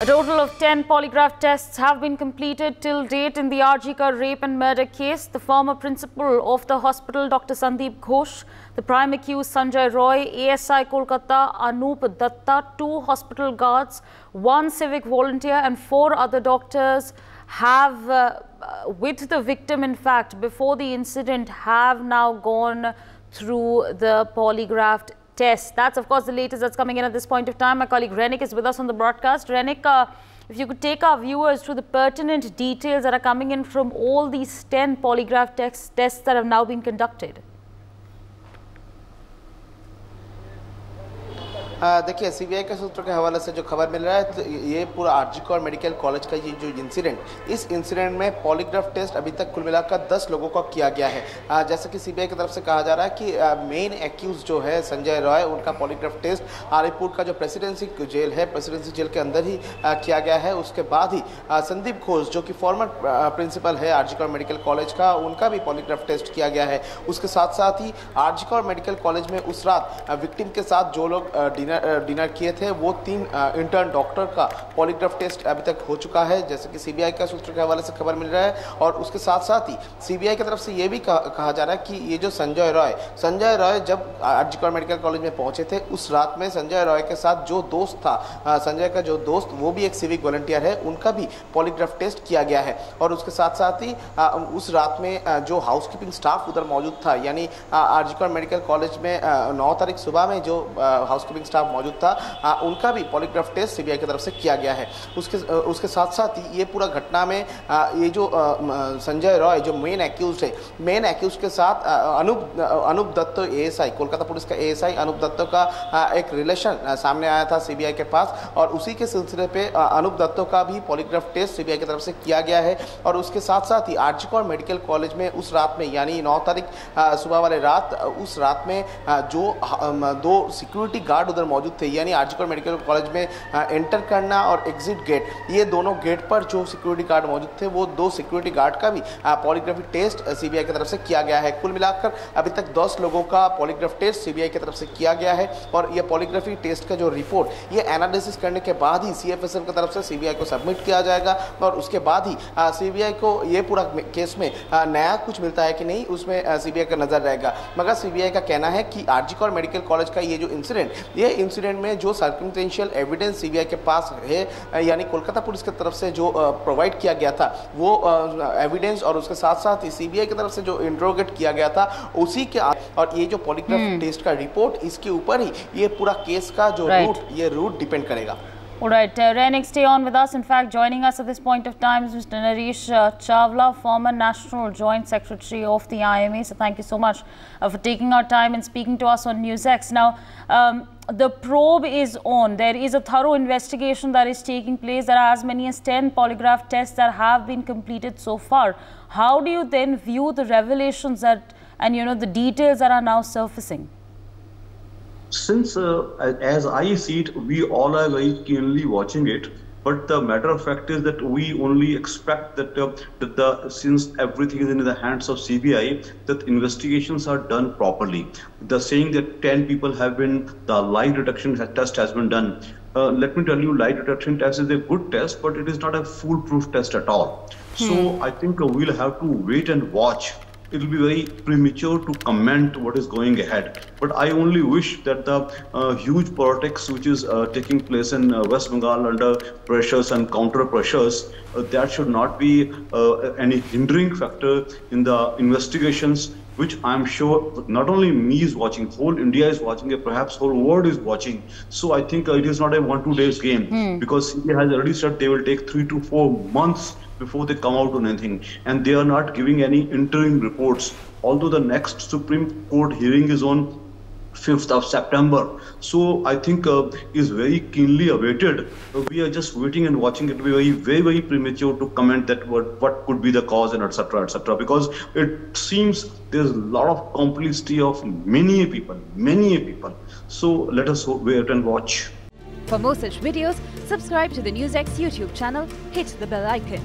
A total of 10 polygraph tests have been completed till date in the RG Kar rape and murder case. The former principal of the hospital, Dr. Sandeep Ghosh, the prime accused Sanjay Roy, ASI Kolkata Anup Datta, 2 hospital guards, 1 civic volunteer and 4 other doctors have, with the victim in fact, before the incident, have now gone through the polygraph test. That's of course the latest that's coming in at this point of time. My colleague Renik is with us on the broadcast. Renik, if you could take our viewers through the pertinent details that are coming in from all these 10 polygraph tests that have now been conducted. देखिए CBI के सूत्रों के हवाले से जो खबर मिल रहा है तो ये पूरा आरजी कौर मेडिकल कॉलेज का ये जो इंसिडेंट, इस इंसिडेंट में पॉलीग्राफ टेस्ट अभी तक कुल मिलाकर 10 लोगों का किया गया है। जैसे कि सीबीआई की तरफ से कहा जा रहा है कि मेन एक्यूज जो है संजय रॉय, उनका पॉलीग्राफ टेस्ट आलिपुर का जो प्रेसिडेंसी जेल है, प्रेसिडेंसी जेल के अंदर ही किया गया है। उसके बाद ही संदीप घोष जो कि फॉर्मर प्रिंसिपल है आरजी कौर मेडिकल कॉलेज का, उनका भी पॉलीग्राफ टेस्ट किया गया है। उसके साथ साथ ही आरजी कौर मेडिकल कॉलेज में उस रात विक्टिम के साथ जो लोग डिनर किए थे वो 3 इंटर्न डॉक्टर का पॉलीग्राफ टेस्ट अभी तक हो चुका है, जैसे कि सीबीआई का सूत्र के हवाले से खबर मिल रहा है। और उसके साथ साथ ही सीबीआई की तरफ से ये भी कहा जा रहा है कि ये जो संजय रॉय जब आरजी कौर मेडिकल कॉलेज में पहुंचे थे, उस रात में संजय रॉय के साथ जो दोस्त था, संजय का जो दोस्त वो भी एक सिविक वॉलंटियर है, उनका भी पॉलीग्राफ टेस्ट किया गया है। और उसके साथ साथ ही उस रात में जो हाउसकीपिंग स्टाफ उधर मौजूद था, यानी आरजी कौर मेडिकल कॉलेज में 9 तारीख सुबह में जो हाउसकीपिंग स्टाफ मौजूद था, उनका भी पॉलीग्राफ टेस्ट सीबीआई की तरफ से किया गया है। उसके साथ साथ ही ये पूरा घटना में ये जो संजय रॉय जो मेन एक्यूज है, मेन एक्यूज के साथ अनूप दत्त एएसआई, कोलकाता पुलिस का एएसआई अनूप दत्त का एक रिलेशन सामने आया था सीबीआई के पास, और उसी के सिलसिले पे अनूप दत्त का भी पॉलीग्राफ टेस्ट सीबीआई की तरफ से किया गया है। और उसके साथ साथ ही आरजी कौर मेडिकल कॉलेज में उस रात में, यानी 9 तारीख सुबह वाले रात, उस रात में जो 2 सिक्योरिटी गार्ड उधर मौजूद थे, यानी आरजी कौर मेडिकल कॉलेज में एंटर करना और एग्जिट गेट, ये दोनों गेट पर जो सिक्योरिटी गार्ड मौजूद थे, वो 2 सिक्योरिटी गार्ड का भी पॉलीग्राफी टेस्ट सीबीआई की तरफ से किया गया है। कुल मिलाकर अभी तक 10 लोगों का पॉलीग्राफ टेस्ट सीबीआई की तरफ से किया गया है। और ये पॉलीग्राफी टेस्ट का जो रिपोर्ट, ये एनालिसिस करने के बाद ही सीएफएसएल की तरफ से सीबीआई को सबमिट किया जाएगा। और उसके बाद ही सीबीआई को ये पूरा केस में नया कुछ मिलता है कि नहीं, उसमें सीबीआई का नजर रहेगा। मगर सीबीआई का कहना है कि आरजी कौर मेडिकल कॉलेज का ये जो इंसिडेंट में जो सर्कमस्टेंशियल एविडेंस सीबीआई के पास है, यानी कोलकाता पुलिस की तरफ से जो प्रोवाइड किया गया था वो एविडेंस, और उसके साथ साथ ही सीबीआई की तरफ से जो इंट्रोगेट किया गया था उसी के, और ये जो पॉलीग्राफ टेस्ट का रिपोर्ट, इसके ऊपर ही ये पूरा केस का जो रूट डिपेंड करेगा। All right, Renik, stay on with us. In fact, joining us at this point of time is Mr. Naresh Chawla, former National Joint Secretary of the IMA. So thank you so much for taking our time and speaking to us on NewsX. Now, the probe is on. There is a thorough investigation that is taking place. There are as many as 10 polygraph tests that have been completed so far. How do you then view the revelations that, and the details that are now surfacing? Since, as I see it, we all are very keenly watching it. But the matter of fact is that we only expect that, since everything is in the hands of CBI, that investigations are done properly. The saying that 10 people have been, the lie detection test has been done. Let me tell you, lie detection test is a good test, but it is not a foolproof test at all. So I think we'll have to wait and watch. It will be very premature to comment what is going ahead. But I only wish that the huge politics which is taking place in West Bengal under pressures and counter pressures, that should not be any hindering factor in the investigations, which I'm sure not only me is watching, whole India is watching it, perhaps whole world is watching. So I think it is not a 1-2 days game, because India has already said they will take 3 to 4 months before they come out on anything, and they are not giving any interim reports, although the next Supreme Court hearing is on 5th of September. So I think is very keenly awaited. We are just waiting and watching. It will be very premature to comment that what could be the cause and etc., because it seems there's a lot of complicity of many people. So let us wait and watch. For more such videos, subscribe to the NewsX YouTube channel, hit the bell icon.